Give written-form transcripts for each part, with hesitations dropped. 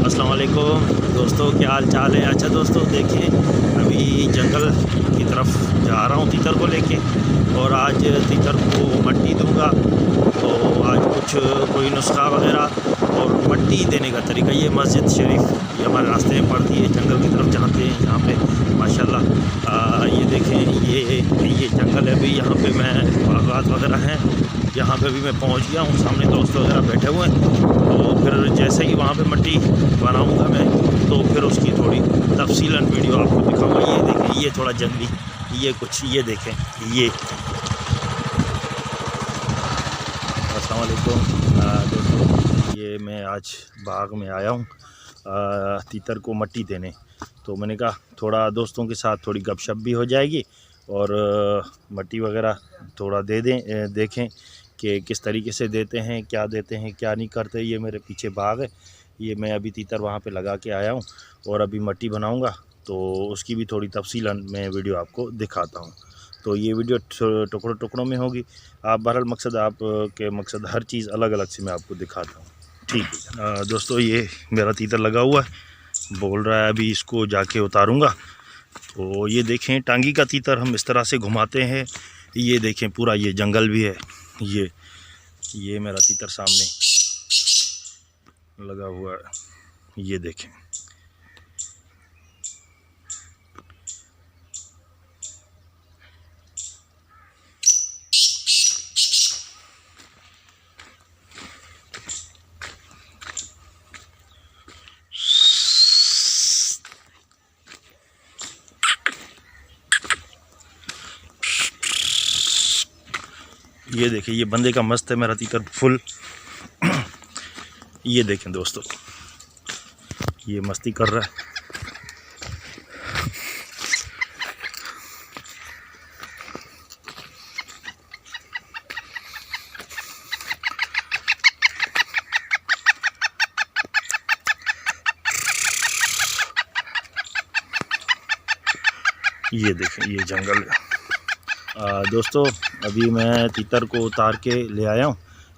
अस्सलाम वालेकुम दोस्तों, क्या हाल चाल है। अच्छा दोस्तों देखिए, अभी जंगल की तरफ जा रहा हूँ तीतर को लेके, और आज तीतर को मट्टी दूंगा। तो आज कुछ कोई नुस्खा वगैरह और मट्टी देने का तरीका, ये मस्जिद शरीफ ये हमारे रास्ते में पड़ती है, जंगल की तरफ जाते हैं यहाँ पे माशाल्लाह। ये देखें, ये जंगल है भी, यहाँ पे मैं बागात वगैरह हैं, यहाँ पे भी मैं पहुँच गया हूँ। सामने दोस्त वगैरह बैठे हुए हैं, तो फिर जैसे ही वहाँ पे मट्टी बनाऊँगा मैं, तो फिर उसकी थोड़ी तफसीलन वीडियो आपको दिखाऊँगा। ये देखें, ये थोड़ा जंगली, ये कुछ, ये देखें, ये अस्सलाम वालेकुम दोस्तों, ये मैं आज बाग में आया हूँ तीतर को मट्टी देने। तो मैंने कहा थोड़ा दोस्तों के साथ थोड़ी गपशप भी हो जाएगी, और मट्टी वगैरह थोड़ा दे दें, देखें कि किस तरीके से देते हैं, क्या देते हैं, क्या नहीं करते। ये मेरे पीछे बाग है, ये मैं अभी तीतर वहाँ पे लगा के आया हूँ, और अभी मट्टी बनाऊँगा, तो उसकी भी थोड़ी तफसीलन मैं वीडियो आपको दिखाता हूँ। तो ये वीडियो टुकड़ों टुकड़ों में होगी। आप बहरहाल मकसद, आप के मकसद हर चीज़ अलग अलग से मैं आपको दिखाता हूँ, ठीक है। दोस्तों ये मेरा तीतर लगा हुआ है, बोल रहा है अभी इसको जाके उतारूँगा। तो ये देखें, टांगी का तीतर हम इस तरह से घुमाते हैं। ये देखें, पूरा ये जंगल भी है, ये मेरा तीतर सामने लगा हुआ है, ये देखें। ये देखिए, ये बंदे का मस्त है मेरा तीतर फुल। ये देखें दोस्तों, ये मस्ती कर रहा है। ये देखें, ये जंगल है। दोस्तों अभी मैं तीतर को उतार के ले आया हूँ,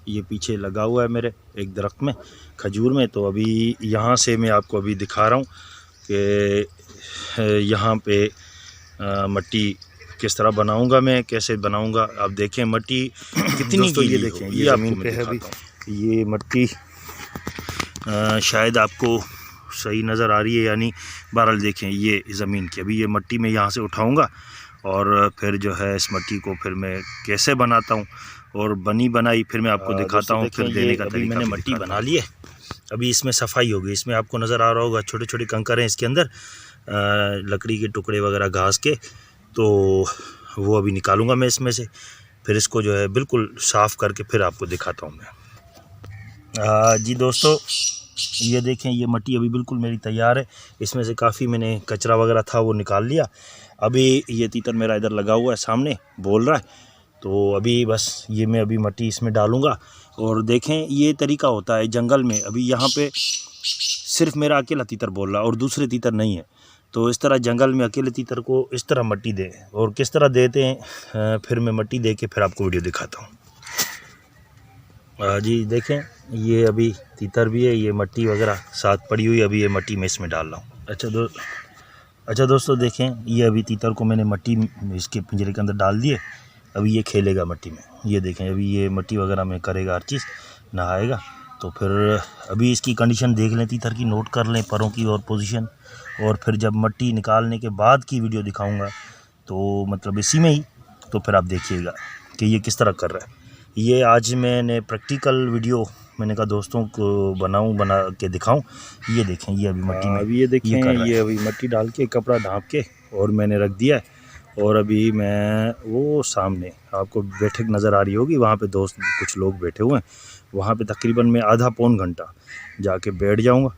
ये पीछे लगा हुआ है मेरे एक दरख्त में, खजूर में। तो अभी यहाँ से मैं आपको अभी दिखा रहा हूँ कि यहाँ पे मट्टी किस तरह बनाऊँगा मैं, कैसे बनाऊँगा। आप देखें मट्टी कितनी गीली, ये देखें, ये ज़मीन पे है अभी। ये मट्टी शायद आपको सही नज़र आ रही है, यानी बहरहाल देखें, ये ज़मीन की। अभी ये मट्टी में यहाँ से उठाऊँगा, और फिर जो है इस मट्टी को फिर मैं कैसे बनाता हूँ, और बनी बनाई फिर मैं आपको दिखाता हूँ। फिर देने का तरीका मैंने मट्टी बना ली है, अभी इसमें सफाई होगी। इसमें आपको नज़र आ रहा होगा छोटे छोटे कंकर हैं इसके अंदर, लकड़ी के टुकड़े वगैरह घास के, तो वो अभी निकालूंगा मैं इसमें से। फिर इसको जो है बिल्कुल साफ़ करके फिर आपको दिखाता हूँ मैं। जी दोस्तों ये देखें, ये मट्टी अभी बिल्कुल मेरी तैयार है। इसमें से काफ़ी मैंने कचरा वगैरह था वो निकाल लिया। अभी ये तीतर मेरा इधर लगा हुआ है सामने, बोल रहा है। तो अभी बस ये मैं अभी मट्टी इसमें डालूंगा। और देखें, ये तरीका होता है जंगल में। अभी यहाँ पे सिर्फ मेरा अकेला तीतर बोल रहा है और दूसरे तीतर नहीं है। तो इस तरह जंगल में अकेले तीतर को इस तरह मट्टी दे, और किस तरह देते हैं फिर मैं मट्टी दे के फिर आपको वीडियो दिखाता हूँ। जी देखें, ये अभी तीतर भी है, ये मट्टी वगैरह साथ पड़ी हुई, अभी ये मट्टी मैं इसमें डाल रहा हूँ। अच्छा दोस्तों देखें, ये अभी तीतर को मैंने मट्टी इसके पिंजरे के अंदर डाल दिए। अभी ये खेलेगा मट्टी में, ये देखें, अभी ये मट्टी वगैरह में करेगा हर चीज़, नहाएगा। तो फिर अभी इसकी कंडीशन देख लें तीतर की, नोट कर लें परों की और पोजीशन, और फिर जब मट्टी निकालने के बाद की वीडियो दिखाऊंगा, तो मतलब इसी में ही, तो फिर आप देखिएगा कि ये किस तरह कर रहा है। ये आज मैंने प्रैक्टिकल वीडियो मैंने कहा दोस्तों को बना के दिखाऊं। ये देखें, ये अभी मट्टी में, अभी ये देखें, ये अभी मट्टी डाल के कपड़ा ढाँप के और मैंने रख दिया है। और अभी मैं वो सामने आपको बैठक नज़र आ रही होगी, वहाँ पे दोस्त कुछ लोग बैठे हुए हैं, वहाँ पे तकरीबन मैं आधा पौन घंटा जाके बैठ जाऊँगा।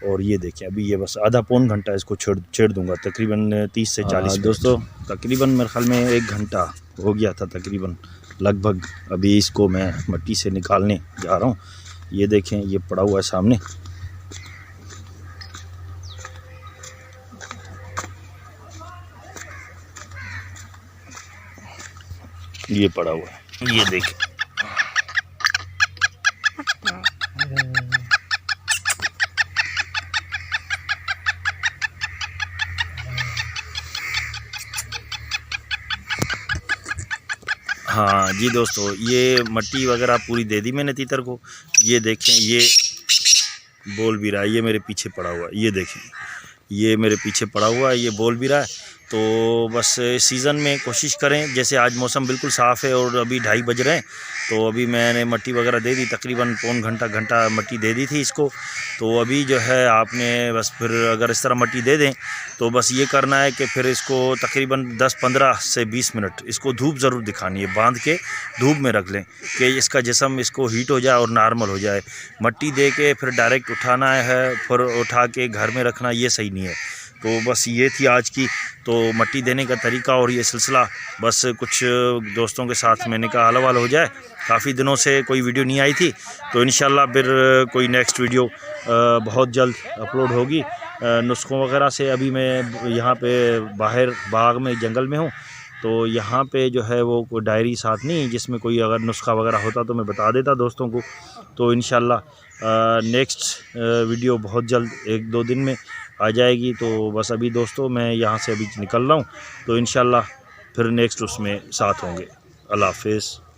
और ये देखें, अभी ये बस आधा पौन घंटा इसको छेड़ दूँगा, तकरीबन 30 से 40 मिनट। दोस्तों तकरीबन मेरे ख्याल में 1 घंटा हो गया था तकरीबन लगभग। अभी इसको मैं मट्टी से निकालने जा रहा हूँ। ये देखें, ये पड़ा हुआ है सामने, ये पड़ा हुआ है, ये देखें। हाँ जी दोस्तों, ये मट्टी वगैरह पूरी दे दी मैंने तीतर को। ये देखें, ये बोल भी रहा है, ये मेरे पीछे पड़ा हुआ है, ये देखें, ये मेरे पीछे पड़ा हुआ है, ये बोल भी रहा है। तो बस सीज़न में कोशिश करें, जैसे आज मौसम बिल्कुल साफ़ है और अभी 2:30 बज रहे हैं, तो अभी मैंने मट्टी वगैरह दे दी, तकरीबन पौन घंटा मट्टी दे दी थी इसको। तो अभी जो है आपने बस फिर अगर इस तरह मट्टी दे दें तो बस ये करना है कि फिर इसको तकरीबन 10-15 से 20 मिनट इसको धूप ज़रूर दिखानी है, बांध के धूप में रख लें कि इसका जिस्म इसको हीट हो जाए और नॉर्मल हो जाए। मट्टी दे के फिर डायरेक्ट उठाना है, फिर उठा के घर में रखना, ये सही नहीं है। तो बस ये थी आज की तो मट्टी देने का तरीका और ये सिलसिला। बस कुछ दोस्तों के साथ मैंने कहा हल वाल हो जाए, काफ़ी दिनों से कोई वीडियो नहीं आई थी, तो इंशाल्लाह फिर कोई नेक्स्ट वीडियो बहुत जल्द अपलोड होगी नुस्खों वगैरह से। अभी मैं यहाँ पे बाहर बाग में जंगल में हूँ, तो यहाँ पे जो है वो कोई डायरी साथ नहीं जिसमें कोई अगर नुस्खा वगैरह होता तो मैं बता देता दोस्तों को। तो इंशाल्लाह नेक्स्ट वीडियो बहुत जल्द 1-2 दिन में आ जाएगी। तो बस अभी दोस्तों मैं यहाँ से अभी निकल रहा हूँ, तो इंशाल्लाह फिर नेक्स्ट उसमें साथ होंगे। अल्लाह हाफ़िज़।